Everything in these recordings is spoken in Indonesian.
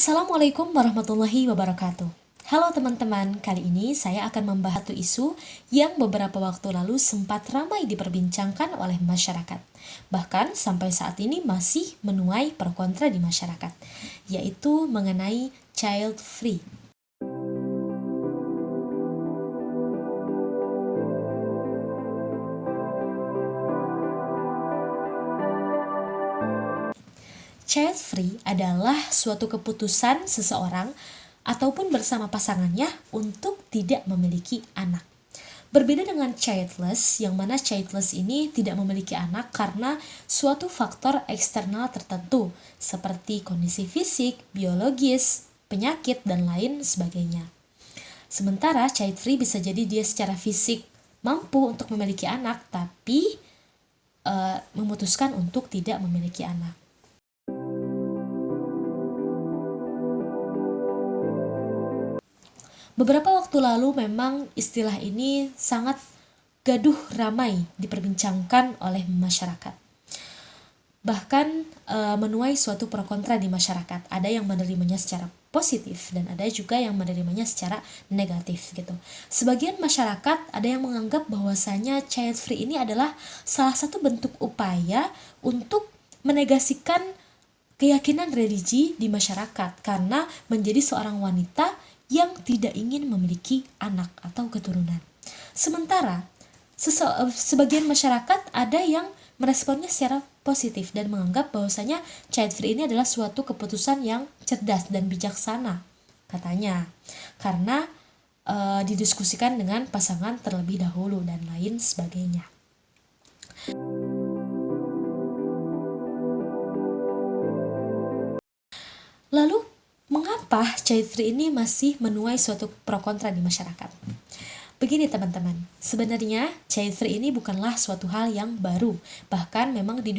Assalamualaikum warahmatullahi wabarakatuh. Halo teman-teman, kali ini saya akan membahas satu isu yang beberapa waktu lalu sempat ramai diperbincangkan oleh masyarakat. Bahkan sampai saat ini masih menuai pro kontra di masyarakat, yaitu mengenai child free. Child free adalah suatu keputusan seseorang ataupun bersama pasangannya untuk tidak memiliki anak. Berbeda dengan childless, yang mana childless ini tidak memiliki anak karena suatu faktor eksternal tertentu, seperti kondisi fisik, biologis, penyakit, dan lain sebagainya. Sementara child free bisa jadi dia secara fisik mampu untuk memiliki anak, tapi memutuskan untuk tidak memiliki anak. Beberapa waktu lalu memang istilah ini sangat gaduh ramai diperbincangkan oleh masyarakat. Bahkan menuai suatu pro kontra di masyarakat. Ada yang menerimanya secara positif dan ada juga yang menerimanya secara negatif gitu. Sebagian masyarakat ada yang menganggap bahwasanya child free ini adalah salah satu bentuk upaya untuk menegasikan keyakinan religi di masyarakat karena menjadi seorang wanita yang tidak ingin memiliki anak atau keturunan. Sementara sebagian masyarakat ada yang meresponnya secara positif dan menganggap bahwasanya child free ini adalah suatu keputusan yang cerdas dan bijaksana, katanya, karena didiskusikan dengan pasangan terlebih dahulu dan lain sebagainya. Lalu, mengapa child free ini masih menuai suatu pro kontra di masyarakat? Begini teman-teman, sebenarnya child free ini bukanlah suatu hal yang baru. Bahkan memang di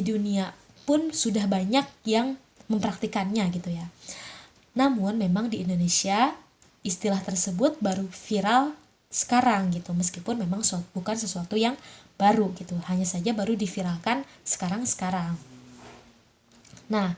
dunia pun sudah banyak yang mempraktikannya gitu ya. Namun memang di Indonesia istilah tersebut baru viral sekarang gitu, meskipun memang bukan sesuatu yang baru gitu, hanya saja baru diviralkan sekarang-sekarang. Nah,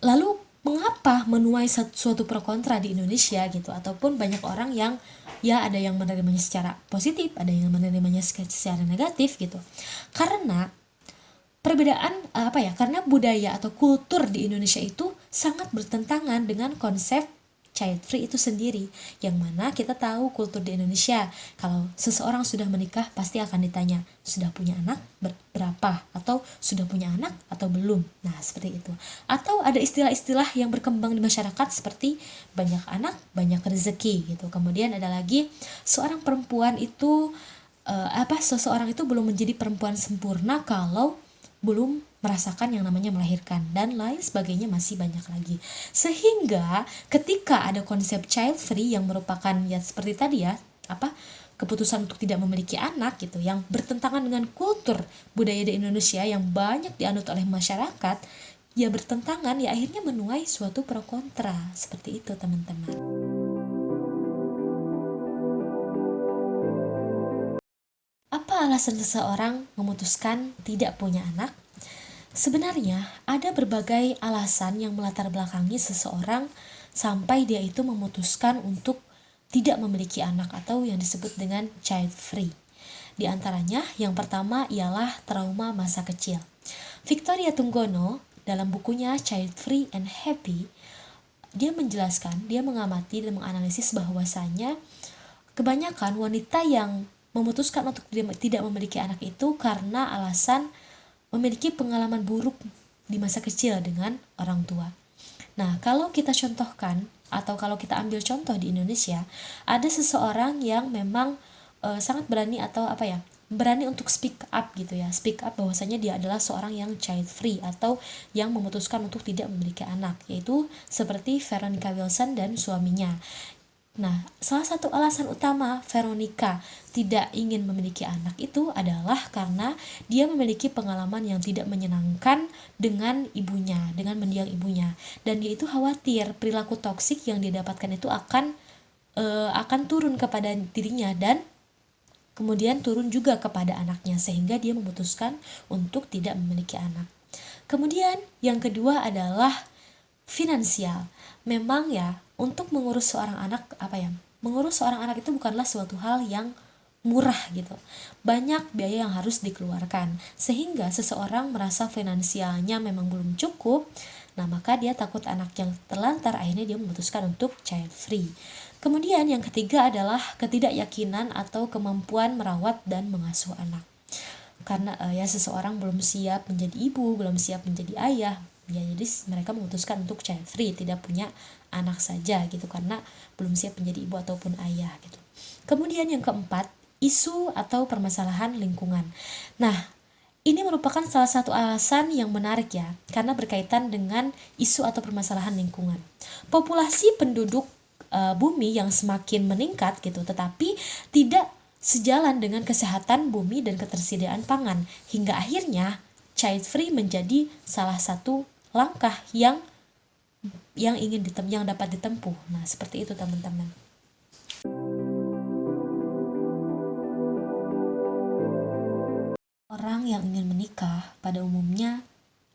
lalu mengapa menuai suatu pro kontra di Indonesia gitu, ataupun banyak orang yang ya ada yang menerimanya secara positif, ada yang menerimanya secara negatif gitu. Karena perbedaan karena budaya atau kultur di Indonesia itu sangat bertentangan dengan konsep child free itu sendiri, yang mana kita tahu kultur di Indonesia kalau seseorang sudah menikah pasti akan ditanya sudah punya anak berapa atau sudah punya anak atau belum. Nah seperti itu. Atau ada istilah-istilah yang berkembang di masyarakat seperti banyak anak banyak rezeki gitu. Kemudian ada lagi seorang perempuan itu seseorang itu belum menjadi perempuan sempurna kalau belum merasakan yang namanya melahirkan, dan lain sebagainya, masih banyak lagi. Sehingga ketika ada konsep child free yang merupakan ya seperti tadi ya, keputusan untuk tidak memiliki anak gitu, yang bertentangan dengan kultur budaya di Indonesia yang banyak dianut oleh masyarakat, ya bertentangan, ya akhirnya menuai suatu pro kontra. Seperti itu teman-teman. Apa alasan seseorang memutuskan tidak punya anak? Sebenarnya ada berbagai alasan yang melatar belakangi seseorang sampai dia itu memutuskan untuk tidak memiliki anak atau yang disebut dengan child free. Di antaranya yang pertama ialah trauma masa kecil. Victoria Tunggono dalam bukunya Child Free and Happy, dia menjelaskan, dia mengamati dan menganalisis bahwasanya kebanyakan wanita yang memutuskan untuk tidak memiliki anak itu karena alasan memiliki pengalaman buruk di masa kecil dengan orang tua. Nah, kalau kita contohkan atau kalau kita ambil contoh di Indonesia, ada seseorang yang memang sangat berani atau berani untuk speak up gitu ya. Speak up bahwasanya dia adalah seorang yang child free atau yang memutuskan untuk tidak memiliki anak, yaitu seperti Veronica Wilson dan suaminya. Nah, salah satu alasan utama Veronica tidak ingin memiliki anak itu adalah karena dia memiliki pengalaman yang tidak menyenangkan dengan ibunya, dengan mendiang ibunya, dan dia itu khawatir perilaku toksik yang dia dapatkan itu akan turun kepada dirinya dan kemudian turun juga kepada anaknya, sehingga dia memutuskan untuk tidak memiliki anak. Kemudian yang kedua adalah finansial. Memang ya, untuk mengurus seorang anak mengurus seorang anak itu bukanlah suatu hal yang murah gitu. Banyak biaya yang harus dikeluarkan sehingga seseorang merasa finansialnya memang belum cukup. Nah, maka dia takut anak yang terlantar, akhirnya dia memutuskan untuk child free. Kemudian yang ketiga adalah ketidakyakinan atau kemampuan merawat dan mengasuh anak. Karena ya seseorang belum siap menjadi ibu, belum siap menjadi ayah, ya jadi mereka memutuskan untuk child free, tidak punya anak saja gitu karena belum siap menjadi ibu ataupun ayah gitu. Kemudian yang keempat, isu atau permasalahan lingkungan. Nah, ini merupakan salah satu alasan yang menarik ya, karena berkaitan dengan isu atau permasalahan lingkungan. Populasi penduduk bumi yang semakin meningkat gitu, tetapi tidak sejalan dengan kesehatan bumi dan ketersediaan pangan, hingga akhirnya child free menjadi salah satu langkah yang dapat ditempuh. Nah, seperti itu teman-teman. Orang yang ingin menikah pada umumnya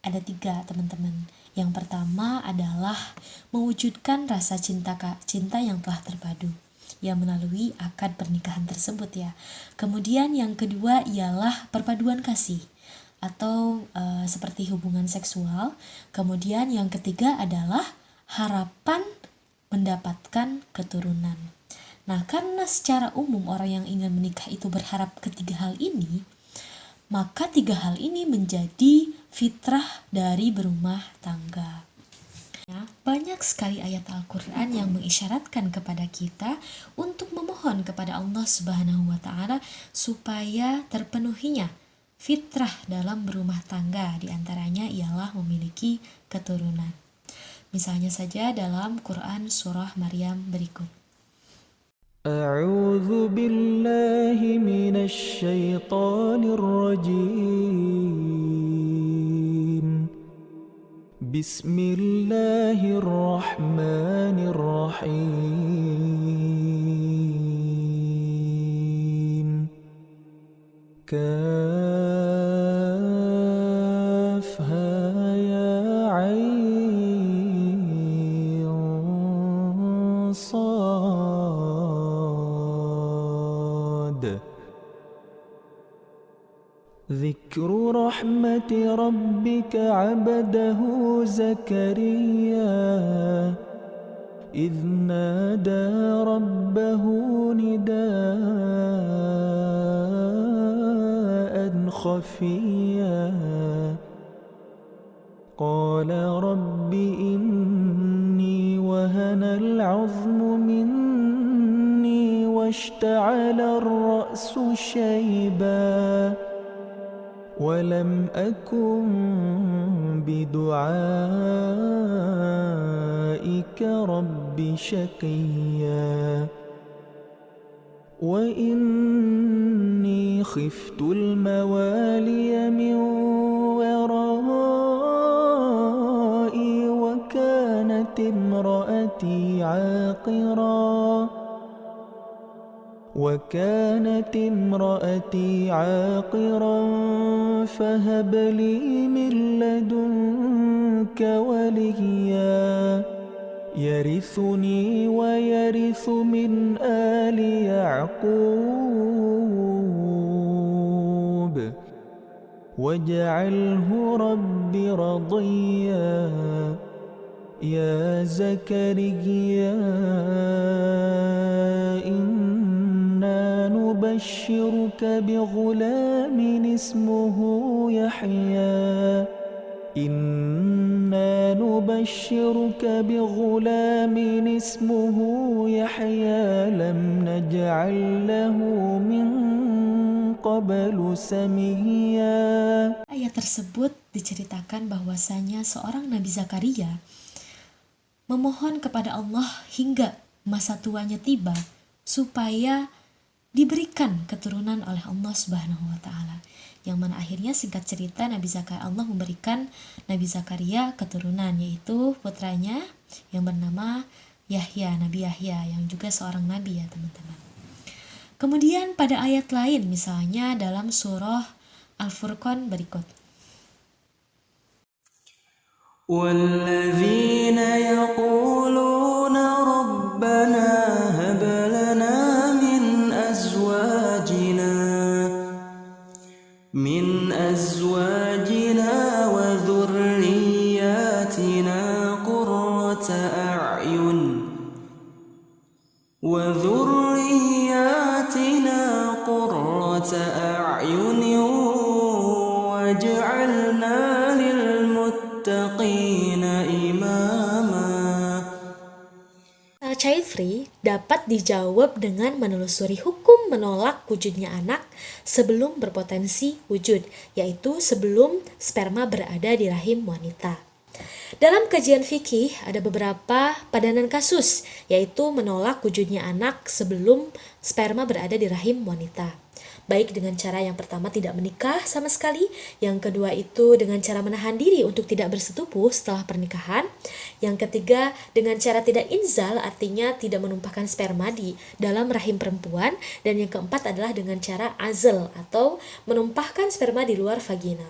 ada 3 teman-teman. Yang pertama adalah mewujudkan rasa cinta yang telah terpadu yang melalui akad pernikahan tersebut ya. Kemudian yang kedua ialah perpaduan kasih atau seperti hubungan seksual. Kemudian yang ketiga adalah harapan mendapatkan keturunan. Nah, karena secara umum orang yang ingin menikah itu berharap ketiga hal ini, maka 3 hal ini menjadi fitrah dari berumah tangga. Ya, banyak sekali ayat Al-Quran yang mengisyaratkan kepada kita untuk memohon kepada Allah Subhanahu wa Ta'ala supaya terpenuhinya fitrah dalam berumah tangga, diantaranya ialah memiliki keturunan. Misalnya saja dalam Quran surah Maryam berikut. أعوذ بالله من الشيطان الرجيم بسم الله الرحمن الرحيم كافها يا عين صاد ذكر رحمة ربك عبده زكريا إذ نادى ربه نداء خفيا قال رب إني وهن العظم مني واشتعل الرأس شيبا ولم أكن بدعائك رب شقيا وإني خفت الموالي من ورائي وكانت امرأتي عاقرا فهب لي من لدنك وليا يرثني ويرث من آل يعقوب واجعله رب رضيا يا زكريا إنا نبشرك بغلام اسمه يحيى لم نجعل له من قبل سميا. Ayat tersebut diceritakan bahwasanya seorang Nabi Zakaria memohon kepada Allah hingga masa tuanya tiba supaya diberikan keturunan oleh Allah Subhanahu wa Ta'ala, yang mana akhirnya singkat cerita Allah memberikan Nabi Zakaria keturunan, yaitu putranya yang bernama Nabi Yahya, yang juga seorang nabi ya teman-teman. Kemudian pada ayat lain, misalnya dalam surah Al-Furqan berikut, والذين يقولون ربنا هب لنا من أزواجنا وذرياتنا قرة أعين واجعلنا للمتقين إماما. Child free dapat dijawab dengan menelusuri hukum menolak wujudnya anak sebelum berpotensi wujud, yaitu sebelum sperma berada di rahim wanita. Dalam kajian fikih ada beberapa padanan kasus, yaitu menolak wujudnya anak sebelum sperma berada di rahim wanita. Baik dengan cara yang pertama tidak menikah sama sekali, yang kedua itu dengan cara menahan diri untuk tidak bersetubuh setelah pernikahan, yang ketiga dengan cara tidak inzal, artinya tidak menumpahkan sperma di dalam rahim perempuan, dan yang keempat adalah dengan cara azl atau menumpahkan sperma di luar vagina.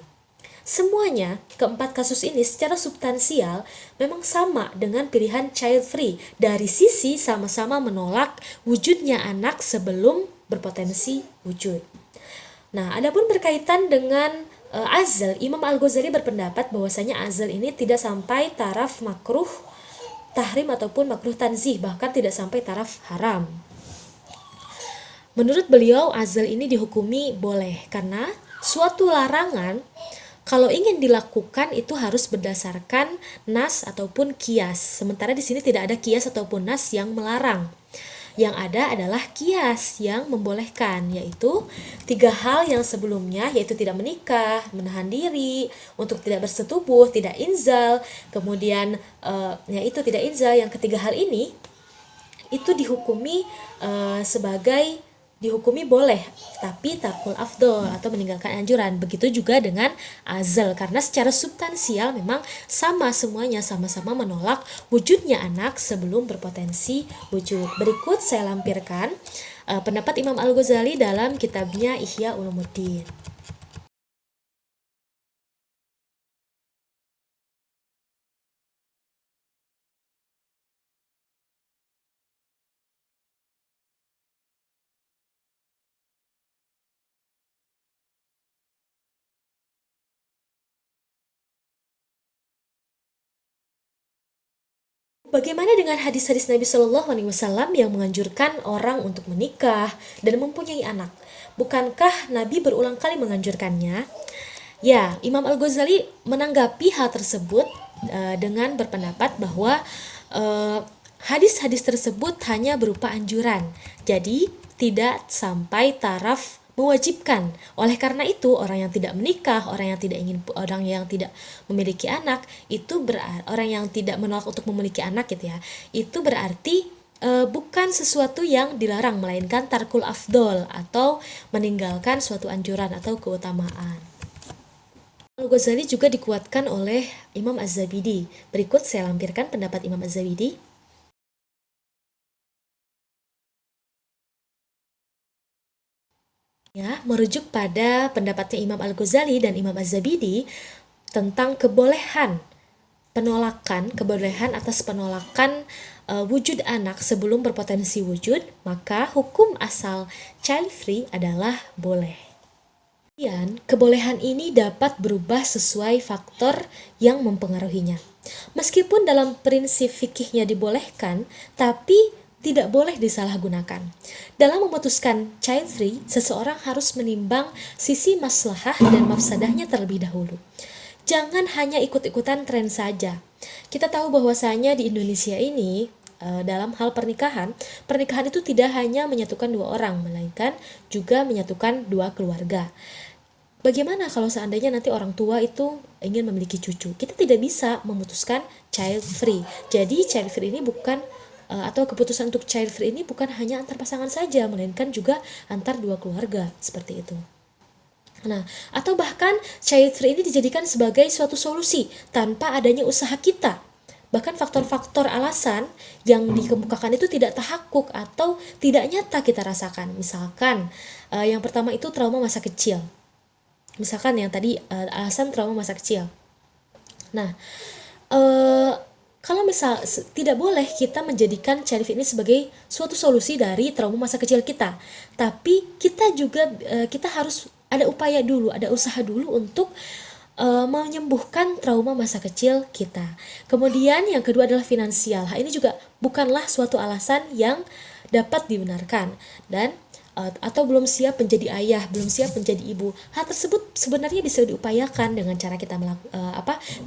Semuanya, keempat kasus ini secara substansial memang sama dengan pilihan child free dari sisi sama-sama menolak wujudnya anak sebelum berpotensi wujud. Nah, adapun berkaitan dengan azl, Imam Al-Ghazali berpendapat bahwasanya azl ini tidak sampai taraf makruh tahrim ataupun makruh tanzih, bahkan tidak sampai taraf haram. Menurut beliau, azl ini dihukumi boleh karena suatu larangan kalau ingin dilakukan itu harus berdasarkan nas ataupun kias. Sementara di sini tidak ada kias ataupun nas yang melarang. Yang ada adalah kias yang membolehkan, yaitu 3 hal yang sebelumnya, yaitu tidak menikah, menahan diri, untuk tidak bersetubuh, tidak inzal, kemudian yaitu tidak inzal. Yang ketiga hal ini itu dihukumi boleh, tapi tarkul afdol atau meninggalkan anjuran. Begitu juga dengan azl, karena secara substansial memang sama semuanya, sama-sama menolak wujudnya anak sebelum berpotensi wujud. Berikut saya lampirkan pendapat Imam Al-Ghazali dalam kitabnya Ihya Ulumuddin. Bagaimana dengan hadis-hadis Nabi Shallallahu Alaihi Wasallam yang menganjurkan orang untuk menikah dan mempunyai anak? Bukankah Nabi berulang kali menganjurkannya? Ya, Imam Al-Ghazali menanggapi hal tersebut dengan berpendapat bahwa hadis-hadis tersebut hanya berupa anjuran, jadi tidak sampai taraf mewajibkan. Oleh karena itu, orang yang tidak menikah, orang yang tidak memiliki anak, orang yang tidak menolak untuk memiliki anak gitu ya, itu berarti bukan sesuatu yang dilarang, melainkan tarkul afdol atau meninggalkan suatu anjuran atau keutamaan. Al-Ghazali juga dikuatkan oleh Imam Az-Zabidi. Berikut saya lampirkan pendapat Imam Az-Zabidi. Ya, merujuk pada pendapatnya Imam Al-Ghazali dan Imam Az-Zabidi tentang kebolehan atas penolakan wujud anak sebelum berpotensi wujud, maka hukum asal child free adalah boleh. Kemudian, kebolehan ini dapat berubah sesuai faktor yang mempengaruhinya. Meskipun dalam prinsip fikihnya dibolehkan, tapi tidak boleh disalahgunakan. Dalam memutuskan child free, seseorang harus menimbang sisi maslahah dan mafsadahnya terlebih dahulu. Jangan hanya ikut-ikutan tren saja. Kita tahu bahwasanya di Indonesia ini dalam hal pernikahan itu tidak hanya menyatukan 2 orang, melainkan juga menyatukan 2 keluarga. Bagaimana kalau seandainya nanti orang tua itu ingin memiliki cucu? Kita tidak bisa memutuskan child free. Jadi child free ini atau keputusan untuk child free ini bukan hanya antar pasangan saja, melainkan juga antar 2 keluarga, seperti itu. Nah, atau bahkan child free ini dijadikan sebagai suatu solusi tanpa adanya usaha kita. Bahkan faktor-faktor alasan yang dikemukakan itu tidak tahakkuk atau tidak nyata kita rasakan. Misalkan yang pertama itu trauma masa kecil. Misalkan yang tadi alasan trauma masa kecil. Nah, eh, kalau misal tidak boleh kita menjadikan child free ini sebagai suatu solusi dari trauma masa kecil kita, tapi kita juga kita harus ada upaya dulu, ada usaha dulu untuk menyembuhkan trauma masa kecil kita. Kemudian yang kedua adalah finansial. Hal ini juga bukanlah suatu alasan yang dapat dibenarkan, dan atau belum siap menjadi ayah, belum siap menjadi ibu. Hal tersebut sebenarnya bisa diupayakan dengan cara kita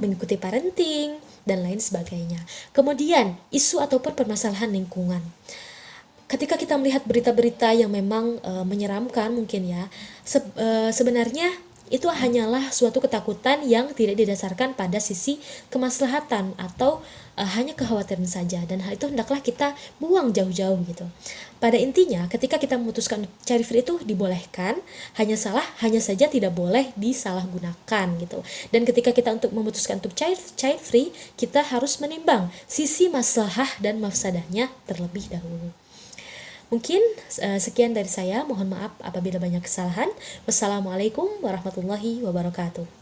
mengikuti parenting dan lain sebagainya. Kemudian isu ataupun permasalahan lingkungan. Ketika kita melihat berita-berita yang memang menyeramkan mungkin ya, sebenarnya itu hanyalah suatu ketakutan yang tidak didasarkan pada sisi kemaslahatan atau hanya kekhawatiran saja, dan hal itu hendaklah kita buang jauh-jauh gitu. Pada intinya, ketika kita memutuskan child free itu dibolehkan, hanya saja tidak boleh disalahgunakan gitu. Dan ketika kita untuk memutuskan untuk child free, kita harus menimbang sisi maslahah dan mafsadahnya terlebih dahulu. Mungkin sekian dari saya, mohon maaf apabila banyak kesalahan. Wassalamualaikum warahmatullahi wabarakatuh.